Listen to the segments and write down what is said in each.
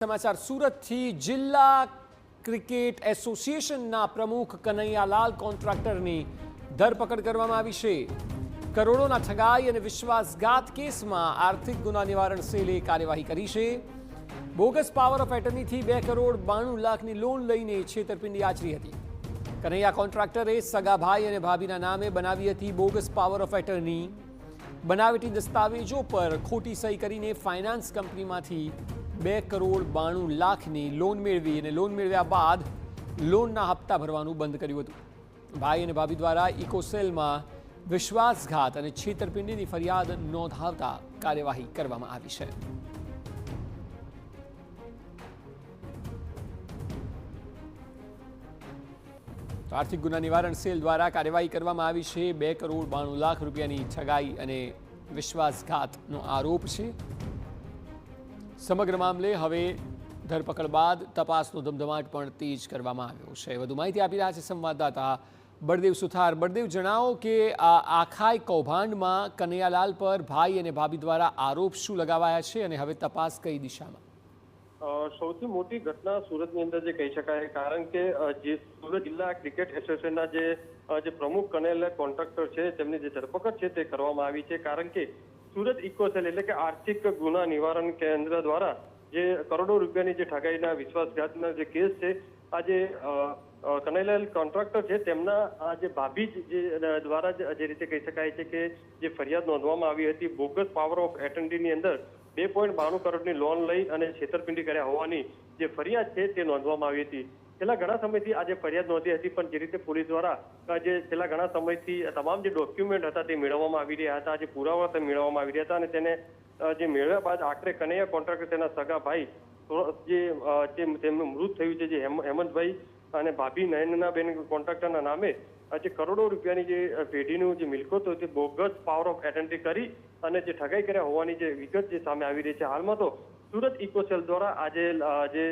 समाचार सूरत थी जिला क्रिकेट एसोसिएशनના પ્રમુખ કનૈયાલાલ કોન્ટ્રાક્ટરની ધરપકડ કરવામાં આવી છે। કરોડોના ઠગાઈ અને વિશ્વાસઘાત કેસમાં આર્થિક ગુના નિવારણ સેલે કાર્યવાહી કરી છે। બોગસ પાવર ઓફ એટર્નીથી 2 કરોડ 92 લાખની લોન લઈને છેતરપિંડી આચરી હતી। કનૈયા કોન્ટ્રાક્ટરે સગા ભાઈ અને ભાભીના નામે બનાવી હતી બોગસ પાવર ઓફ એટર્ની। બનાવટી દસ્તાવેજો પર ખોટી સહી કરીને ફાઇનાન્સ કંપનીમાંથી 2 કરોડ 92 લાખની લોન મેળવી અને લોન મેળવ્યા બાદ લોનના હપ્તા ભરવાનું બંધ કર્યું હતું। ભાઈ અને ભાભી દ્વારા ઇકોસેલમાં વિશ્વાસઘાત અને છેતરપિંડીની ફરિયાદ નોંધાવતા કાર્યવાહી કરવામાં આવી છે। આર્થિક ગુના નિવારણ સેલ દ્વારા કાર્યવાહી કરવામાં આવી છે। 2 કરોડ 92 લાખ રૂપિયાની ઠગાઈ અને વિશ્વાસઘાતનો આરોપ છે। સમગ્ર મામલે હવે ધરપકડ બાદ તપાસનો ધમધમાટ પણ તેજ કરવામાં આવ્યો છે। વધુ માહિતી આપી રહ્યા છે સંવાદદાતા બળદેવ સુથાર। બળદેવ, જણાવો કે આ આખાય કૌભાંડમાં કનૈયાલાલ પર ભાઈ અને ભાભી દ્વારા આરોપ શું લગાવાયા છે અને હવે તપાસ કઈ દિશામાં? સૌથી મોટી ઘટના સુરતની અંદર જે કહી શકાય, કારણ કે જે સુરત જિલ્લા ક્રિકેટ એસોસિએશનના જે પ્રમુખ કનૈયાલાલ કોન્ટ્રાક્ટર છે તેમની જે ધરપકડ છે તે કરવામાં આવી છે। કારણ કે સુરત ઇકોસેલ એટલે કે આર્થિક ગુના નિવારણ કેન્દ્ર દ્વારા જે કરોડો રૂપિયાની જે ઠગાઈના વિશ્વાસઘાતના જે કેસ છે, આ જે કનૈયાલાલ કોન્ટ્રાક્ટર છે તેમના આ જે ભાભી જે દ્વારા જે રીતે કહી શકાય છે કે જે ફરિયાદ નોંધવામાં આવી હતી બોગસ પાવર ઓફ એટર્નીની અંદર 2.92 કરોડની લોન લઈ અને છેતરપિંડી કર્યા હોવાની જે ફરિયાદ છે તે નોંધવામાં આવી હતી। છેલ્લા ઘણા સમયથી આ જે ફરિયાદ નોંધી હતી, પણ જે રીતે પોલીસ દ્વારા જે છેલ્લા ઘણા સમયથી તમામ જે ડોક્યુમેન્ટ હતા તે મેળવવામાં આવી રહ્યા હતા, જે પુરાવા તે મેળવવામાં આવી રહ્યા હતા અને તેને જે મેળવ્યા બાદ આખરે કનૈયા કોન્ટ્રાક્ટર તેના સગા ભાઈ જે તેમનું મૃત થયું છે, જે હેમંતભાઈ અને ભાભી નયનાબેન કોન્ટ્રાક્ટરના નામે જે કરોડો રૂપિયાની જે પેઢીનું જે મિલકત હોય તે બોગસ પાવર ઓફ એટર્ની કરી અને જે ઠગાઈ કર્યા હોવાની જે વિગત જે સામે આવી રહી છે। હાલમાં તો સુરત ઇકોસેલ દ્વારા આજે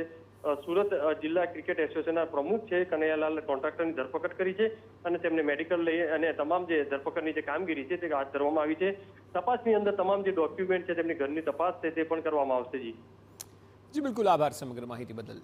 સુરત જિલ્લા ક્રિકેટ એસોસિએશનના પ્રમુખ છે કનૈયાલાલ કોન્ટ્રાક્ટરની ધરપકડ કરી છે અને તેમને મેડિકલ લઈ અને તમામ જે ધરપકડની જે કામગીરી છે તે હાથ ધરવામાં આવી છે। તપાસની અંદર તમામ જે ડોક્યુમેન્ટ છે તેમની ઘરની તપાસ છે તે પણ કરવામાં આવશે। જી બિલકુલ, આભાર સમગ્ર માહિતી બદલ।